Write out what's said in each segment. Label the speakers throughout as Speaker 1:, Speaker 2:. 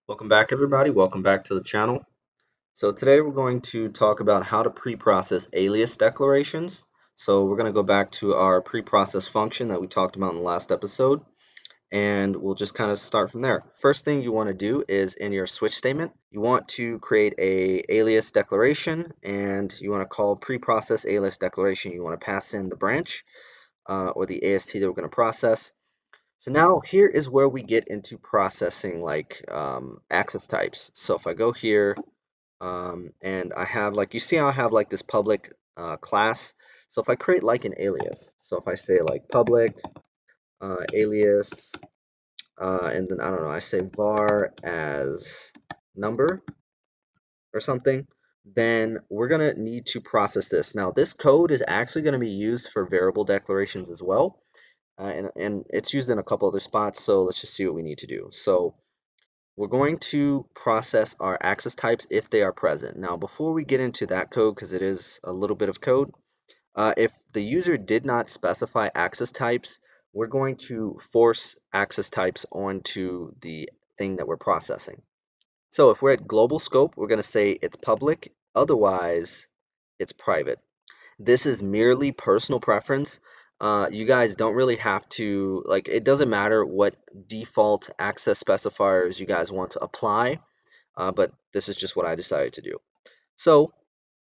Speaker 1: Welcome back, everybody. Welcome back to the channel. So today we're going to talk about how to pre-process alias declarations. So we're going to go back to our pre-process function that we talked about in the last episode, and we'll just kind of start from there. First thing you want to do is in your switch statement, you want to create a alias declaration, and you want to call preprocess alias declaration. You want to pass in the branch or the AST that we're going to process. So now here is where we get into processing like access types. So if I go here and I have like, you see how I have like this public class. So if I create like an alias, so if I say like public alias, and then I don't know, I say var as number or something, then we're gonna need to process this. Now this code is actually gonna be used for variable declarations as well. And it's used in a couple other spots, so let's just see what we need to do. So we're going to process our access types if they are present. Now, before we get into that code, because it is a little bit of code, if the user did not specify access types, we're going to force access types onto the thing that we're processing. So if we're at global scope, we're going to say it's public, otherwise it's private. This is merely personal preference. You guys don't really have to, like, it doesn't matter what default access specifiers you guys want to apply, but this is just what I decided to do. So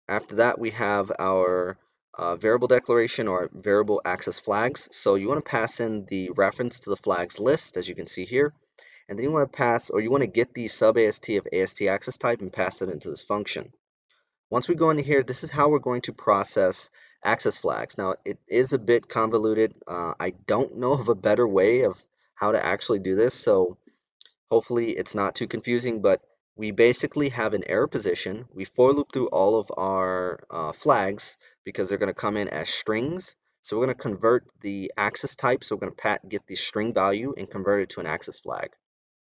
Speaker 1: after that, we have our variable declaration or variable access flags. So you want to pass in the reference to the flags list, as you can see here. And then you want to pass, or you want to get the sub AST of AST access type and pass it into this function. Once we go into here, this is how we're going to process access flags. Now, it is a bit convoluted. I don't know of a better way of how to actually do this, so hopefully it's not too confusing, but we basically have an error position. We for loop through all of our flags because they're going to come in as strings. So we're going to convert the access type. So we're going to get the string value and convert it to an access flag.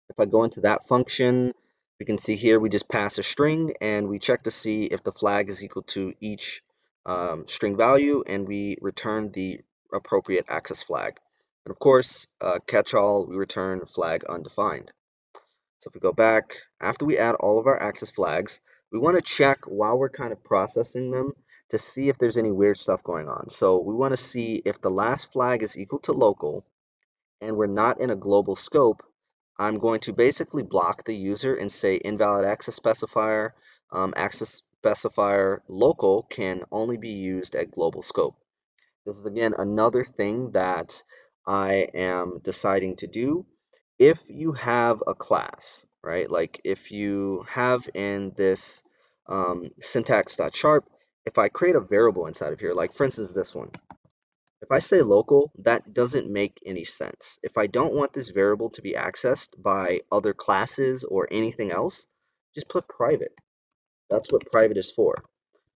Speaker 1: If I go into that function, we can see here we just pass a string and we check to see if the flag is equal to each string value, and we return the appropriate access flag. And of course, catch all, we return flag undefined. So if we go back, after we add all of our access flags, we want to check while we're kind of processing them to see if there's any weird stuff going on. So we want to see if the last flag is equal to local and we're not in a global scope. I'm going to basically block the user and say invalid access specifier. Access specifier local can only be used at global scope. This is again another thing that I am deciding to do. If you have a class, right? Like if you have in this syntax.sharp, if I create a variable inside of here, like for instance this one, if I say local, that doesn't make any sense. If I don't want this variable to be accessed by other classes or anything else, just put private. That's what private is for.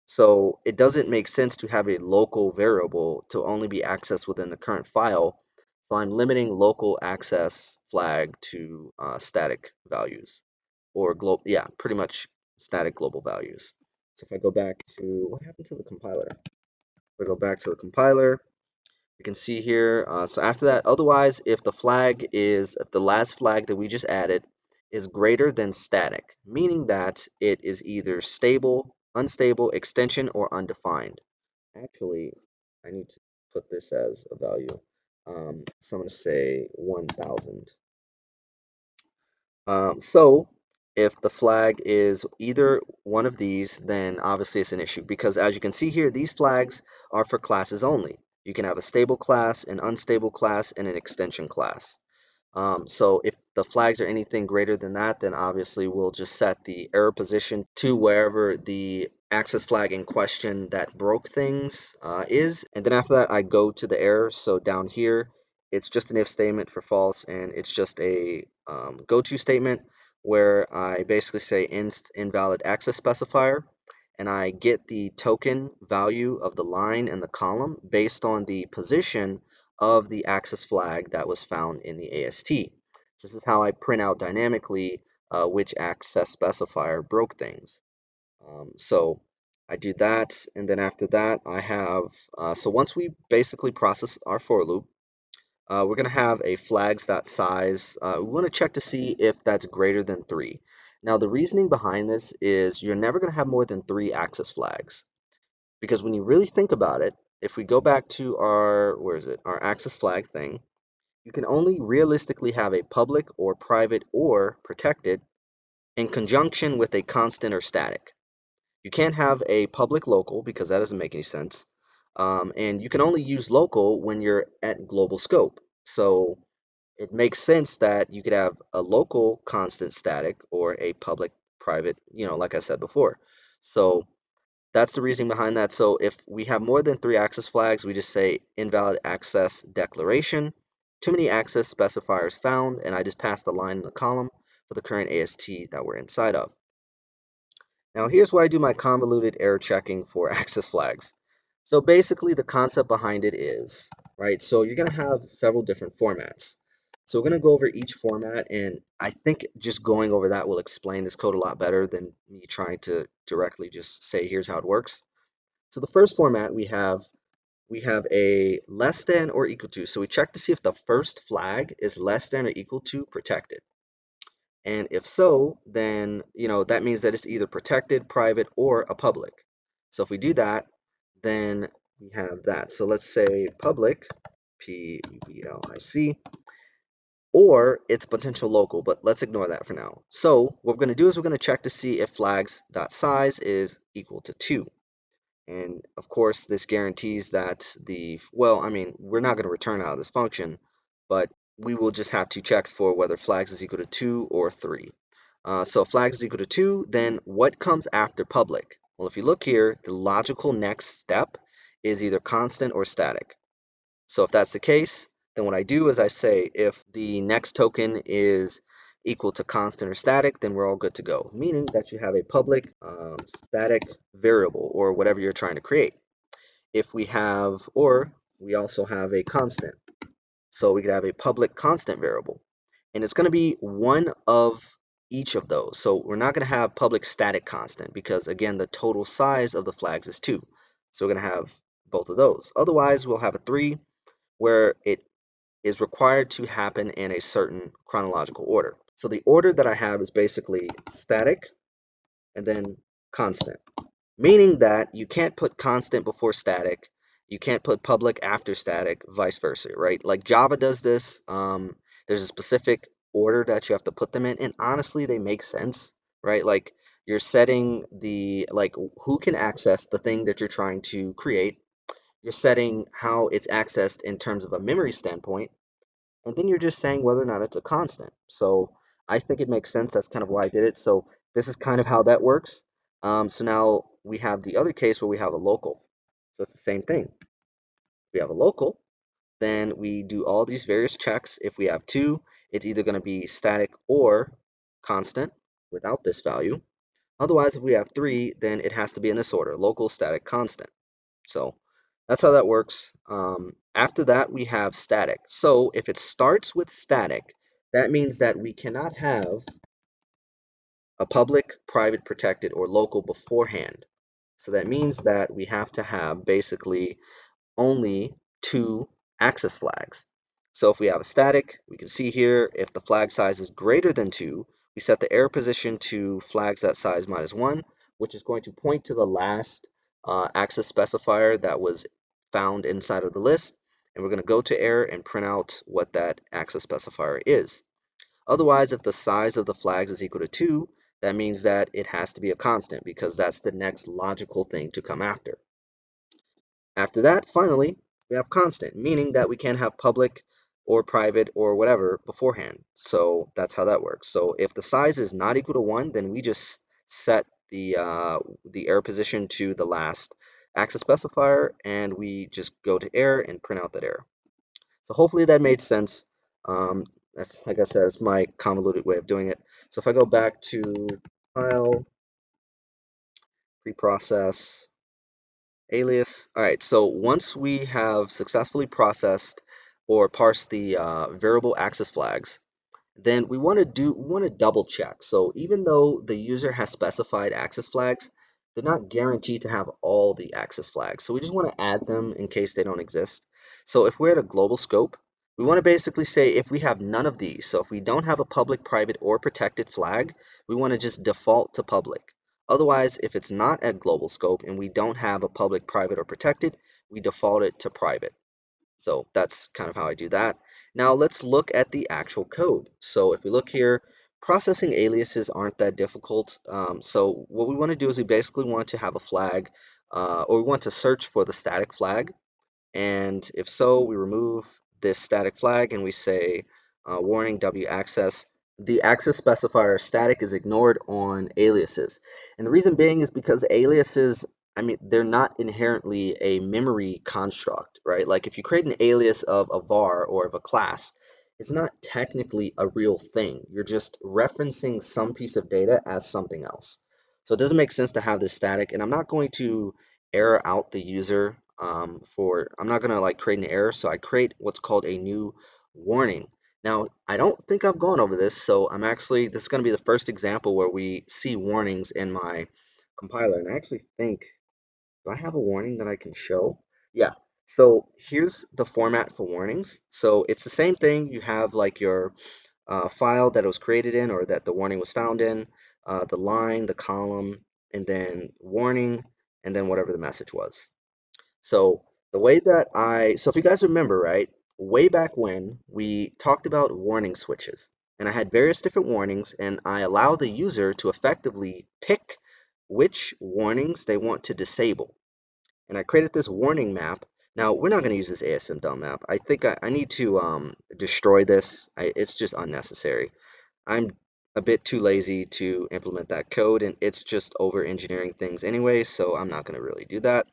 Speaker 1: So it doesn't make sense to have a local variable to only be accessed within the current file. So I'm limiting local access flag to static values or global, yeah, pretty much static global values. So if I go back to, what happened to the compiler? If I go back to the compiler, you can see here, so after that, otherwise, if the last flag that we just added is greater than static, meaning that it is either stable, unstable, extension, or undefined. Actually, I need to put this as a value. So I'm going to say 1000. So if the flag is either one of these, then obviously it's an issue because as you can see here, these flags are for classes only. You can have a stable class, an unstable class, and an extension class. So if the flags are anything greater than that, then obviously we'll just set the error position to wherever the access flag in question that broke things is. And then after that, I go to the error. So down here, it's just an if statement for false, and it's just a go-to statement where I basically say inst invalid access specifier, and I get the token value of the line and the column based on the position of the access flag that was found in the AST. So this is how I print out dynamically which access specifier broke things. So I do that, and then after that I have, so once we basically process our for loop, we're going to have a flags.size. We want to check to see if that's greater than 3. Now, the reasoning behind this is you're never going to have more than 3 access flags. Because when you really think about it, if we go back to our, where is it, our access flag thing, you can only realistically have a public or private or protected in conjunction with a constant or static. You can't have a public local because that doesn't make any sense. And you can only use local when you're at global scope. So it makes sense that you could have a local constant static or a public private, like I said before. So that's the reasoning behind that. So if we have more than 3 access flags, we just say invalid access declaration. Too many access specifiers found, and I just passed the line in the column for the current AST that we're inside of. Now here's where I do my convoluted error checking for access flags. So basically the concept behind it is, right, so you're going to have several different formats. So we're going to go over each format, and I think just going over that will explain this code a lot better than me trying to directly just say here's how it works. So the first format we have a less than or equal to. So we check to see if the first flag is less than or equal to protected. And if so, then that means that it's either protected, private, or a public. So if we do that, then we have that. So let's say public, public, or it's potential local, but let's ignore that for now. So what we're going to do is we're going to check to see if flags.size is equal to 2. And of course, this guarantees that well, I mean, we're not going to return out of this function, but we will just have 2 checks for whether flags is equal to 2 or 3. So if flags is equal to 2, then what comes after public? Well, if you look here, the logical next step is either constant or static. So if that's the case, then what I do is I say if the next token is equal to constant or static, then we're all good to go, meaning that you have a public static variable or whatever you're trying to create. If we have, or we also have a constant. So we could have a public constant variable, and it's going to be one of each of those. So we're not going to have public static constant because, again, the total size of the flags is 2. So we're going to have both of those. Otherwise, we'll have a 3 where it is required to happen in a certain chronological order. So the order that I have is basically static and then constant, meaning that you can't put constant before static, you can't put public after static, vice versa, right? Like Java does this. There's a specific order that you have to put them in, and honestly, they make sense, right? Like you're setting who can access the thing that you're trying to create. You're setting how it's accessed in terms of a memory standpoint, and then you're just saying whether or not it's a constant. So I think it makes sense. That's kind of why I did it. So this is kind of how that works. So now we have the other case where we have a local. So it's the same thing. If we have a local, then we do all these various checks. If we have 2, it's either going to be static or constant without this value. Otherwise, if we have 3, then it has to be in this order: local, static, constant. So that's how that works. After that, we have static. So if it starts with static, that means that we cannot have a public, private, protected, or local beforehand. So that means that we have to have basically only 2 access flags. So if we have a static, we can see here if the flag size is greater than 2, we set the error position to flags.size -1, which is going to point to the last access specifier that was found inside of the list. And we're going to go to error and print out what that access specifier is. Otherwise, if the size of the flags is equal to 2, that means that it has to be a constant because that's the next logical thing to come after. After that, finally, we have constant, meaning that we can't have public or private or whatever beforehand. So that's how that works. So if the size is not equal to 1, then we just set the error position to the last access specifier, and we just go to error and print out that error. So hopefully that made sense. That's, like I said, it's my convoluted way of doing it. So if I go back to file, preprocess, alias. All right, so once we have successfully processed or parsed the variable access flags, then we want to double check. So even though the user has specified access flags, they're not guaranteed to have all the access flags. So we just want to add them in case they don't exist. So if we're at a global scope, We want to basically say if we have none of these, so if we don't have a public, private, or protected flag, we want to just default to public. Otherwise, if it's not at global scope and we don't have a public, private, or protected, we default it to private. So that's kind of how I do that. Now let's look at the actual code. So if we look here, processing aliases aren't that difficult. So what we want to do is we basically want to have a flag, or we want to search for the static flag. And if so, we remove this static flag and we say warning W access. The access specifier static is ignored on aliases. And the reason being is because aliases, I mean, they're not inherently a memory construct, right? Like if you create an alias of a var or of a class, it's not technically a real thing. You're just referencing some piece of data as something else. So it doesn't make sense to have this static. And I'm not going to error out the user I'm not gonna like create an error, so I create what's called a new warning. Now, I don't think I've gone over this, so this is gonna be the first example where we see warnings in my compiler. And I actually think, do I have a warning that I can show? Yeah. So here's the format for warnings. So it's the same thing. You have like your file that it was created in or that the warning was found in, the line, the column, and then warning, and then whatever the message was. So so if you guys remember, right, way back when we talked about warning switches, and I had various different warnings, and I allow the user to effectively pick which warnings they want to disable. And I created this warning map. Now, we're not going to use this ASM dump map. I think I need to destroy this. It's just unnecessary. I'm a bit too lazy to implement that code, and it's just over engineering things anyway, so I'm not going to really do that.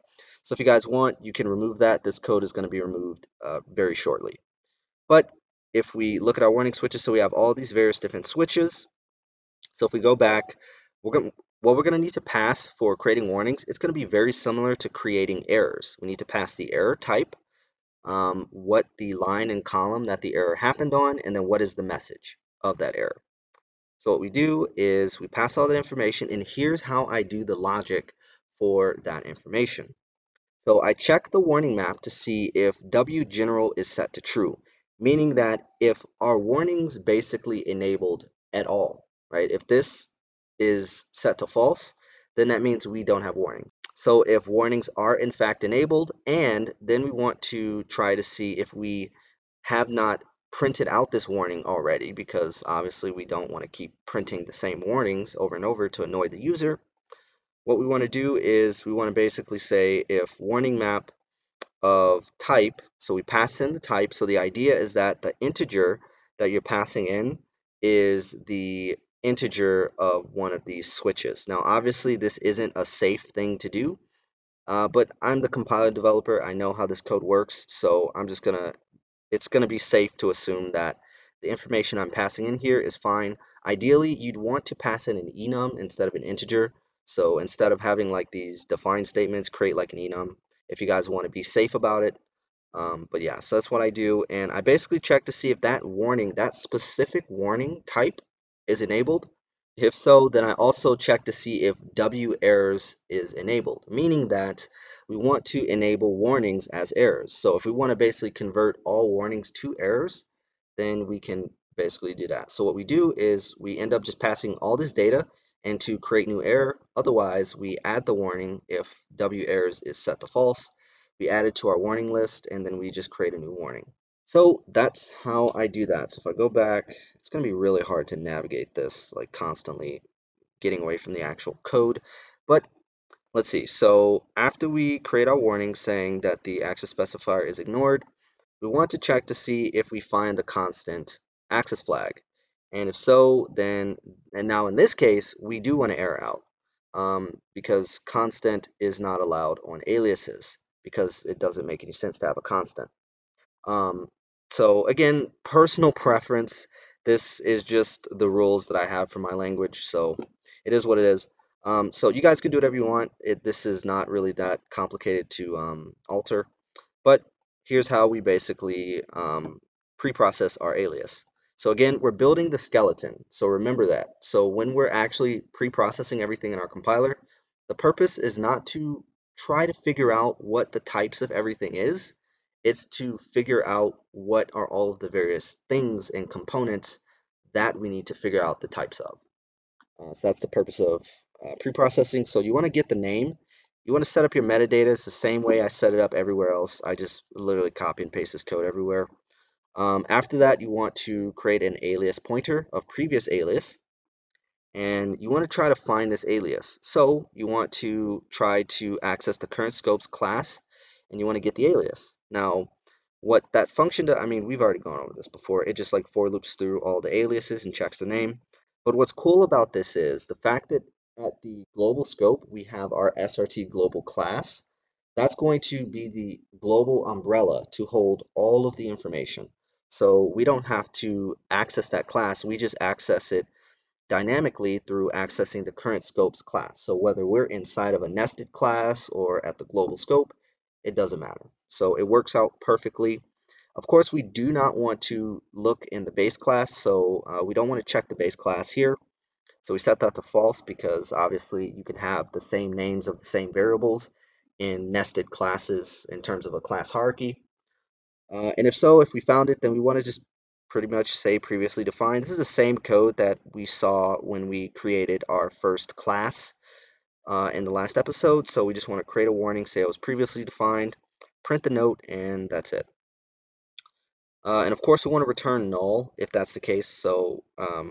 Speaker 1: So if you guys want, you can remove that. This code is going to be removed very shortly. But if we look at our warning switches, so we have all these various different switches. So if we go back, what we're going to need to pass for creating warnings, it's going to be very similar to creating errors. We need to pass the error type, what the line and column that the error happened on, and then what is the message of that error. So what we do is we pass all that information, and here's how I do the logic for that information. So I check the warning map to see if W general is set to true, meaning that if our warnings basically enabled at all, right? If this is set to false, then that means we don't have warning. So if warnings are in fact enabled, and then we want to try to see if we have not printed out this warning already, because obviously we don't want to keep printing the same warnings over and over to annoy the user. What we want to do is we want to basically say if warning map of type, so we pass in the type. So the idea is that the integer that you're passing in is the integer of one of these switches. Now, obviously, this isn't a safe thing to do, but I'm the compiler developer. I know how this code works, so it's gonna be safe to assume that the information I'm passing in here is fine. Ideally, you'd want to pass in an enum instead of an integer. So instead of having like these define statements, create like an enum if you guys want to be safe about it. But yeah, so that's what I do. And I basically check to see if that warning, that specific warning type is enabled. If so, then I also check to see if W errors is enabled, meaning that we want to enable warnings as errors. So if we want to basically convert all warnings to errors, then we can basically do that. So what we do is we end up just passing all this data and to create new error. Otherwise, we add the warning if W errors is set to false. We add it to our warning list, and then we just create a new warning. So that's how I do that. So if I go back, it's going to be really hard to navigate this, like constantly getting away from the actual code. But let's see. So after we create our warning saying that the access specifier is ignored, we want to check to see if we find the constant access flag. And if so, and now in this case, we do want to error out because constant is not allowed on aliases because it doesn't make any sense to have a constant. Um, so again, personal preference. This is just the rules that I have for my language, so it is what it is. So you guys can do whatever you want. This is not really that complicated to alter, but here's how we basically pre-process our alias. So again, we're building the skeleton, so remember that. So when we're actually pre-processing everything in our compiler, the purpose is not to try to figure out what the types of everything is. It's to figure out what are all of the various things and components that we need to figure out the types of. So that's the purpose of preprocessing. So you want to get the name. You want to set up your metadata. It's the same way I set it up everywhere else. I just literally copy and paste this code everywhere. After that, you want to create an alias pointer of previous alias, and you want to try to find this alias. So you want to try to access the current scopes class, and you want to get the alias. Now, what that function does, I mean, we've already gone over this before. It just like for loops through all the aliases and checks the name. But what's cool about this is the fact that at the global scope, we have our SRT global class. That's going to be the global umbrella to hold all of the information. So we don't have to access that class. We just access it dynamically through accessing the current scopes class. So whether we're inside of a nested class or at the global scope, it doesn't matter. So it works out perfectly. Of course, we do not want to look in the base class, so we don't want to check the base class here. So we set that to false because obviously you can have the same names of the same variables in nested classes in terms of a class hierarchy. And if so, if we found it, then we want to just pretty much say previously defined. This is the same code that we saw when we created our first class in the last episode. So we just want to create a warning, say it was previously defined, print the note, and that's it. And of course, we want to return null if that's the case. So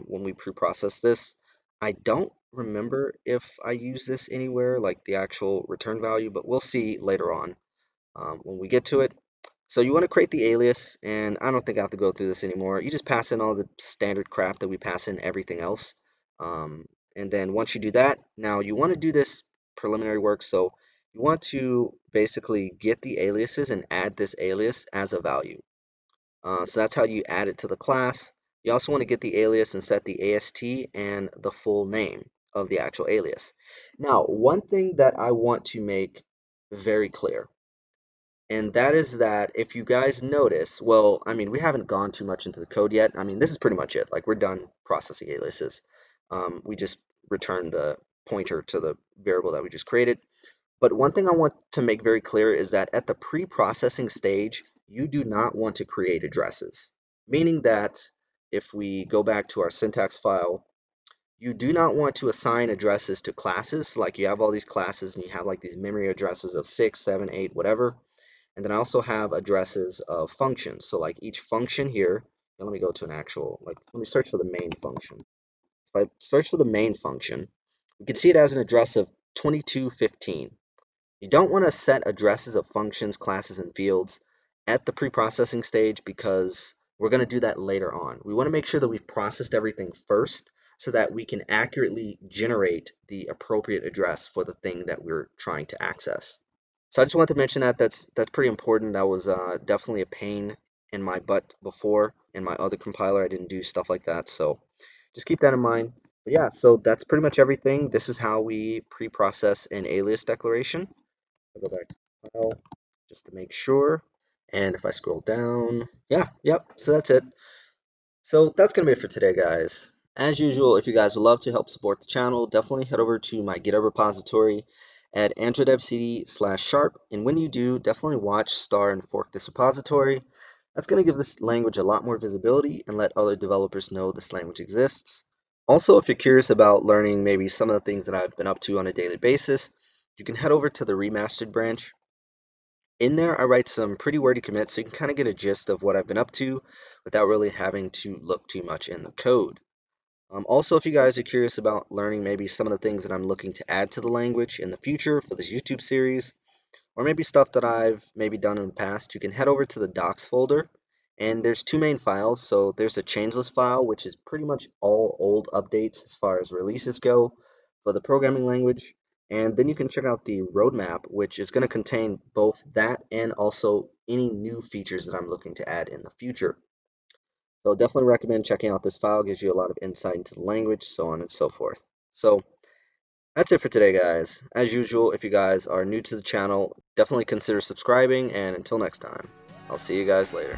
Speaker 1: when we pre-process this, I don't remember if I use this anywhere, like the actual return value, but we'll see later on when we get to it. So you want to create the alias, and I don't think I have to go through this anymore. You just pass in all the standard crap that we pass in everything else. And then once you do that, now you want to do this preliminary work. So you want to basically get the aliases and add this alias as a value. So that's how you add it to the class. You also want to get the alias and set the AST and the full name of the actual alias. Now, one thing that I want to make very clear, and that is that if you guys notice, well, I mean, we haven't gone too much into the code yet. I mean, this is pretty much it. Like, we're done processing aliases. We just return the pointer to the variable that we just created. But one thing I want to make very clear is that at the pre-processing stage, you do not want to create addresses. Meaning that if we go back to our syntax file, you do not want to assign addresses to classes. Like, you have all these classes and you have like these memory addresses of 6, 7, 8, whatever. And then I also have addresses of functions. So like each function here, and let me go to an actual, like, let me search for the main function. If I search for the main function, you can see it has an address of 2215. You don't want to set addresses of functions, classes, and fields at the pre-processing stage because we're going to do that later on. We want to make sure that we've processed everything first so that we can accurately generate the appropriate address for the thing that we're trying to access. So I just wanted to mention that that's pretty important. That was definitely a pain in my butt before. In my other compiler, I didn't do stuff like that. So just keep that in mind. But yeah, so that's pretty much everything. This is how we pre-process an alias declaration. I'll go back to the file just to make sure. And if I scroll down, yeah, yep, so that's it. So that's going to be it for today, guys. As usual, if you guys would love to help support the channel, definitely head over to my GitHub repository at androidevcd/sharp. And when you do, definitely watch, star, and fork this repository. That's going to give this language a lot more visibility and let other developers know this language exists. Also, if you're curious about learning maybe some of the things that I've been up to on a daily basis, you can head over to the remastered branch. In there, I write some pretty wordy commits so you can kind of get a gist of what I've been up to without really having to look too much in the code. Also, if you guys are curious about learning maybe some of the things that I'm looking to add to the language in the future for this YouTube series, or maybe stuff that I've maybe done in the past, you can head over to the docs folder. And there's two main files. So there's a changeless file, which is pretty much all old updates as far as releases go for the programming language. And then you can check out the roadmap, which is going to contain both that and also any new features that I'm looking to add in the future. So definitely recommend checking out this file. It gives you a lot of insight into the language, so on and so forth. So that's it for today, guys. As usual, if you guys are new to the channel, definitely consider subscribing, and until next time, I'll see you guys later.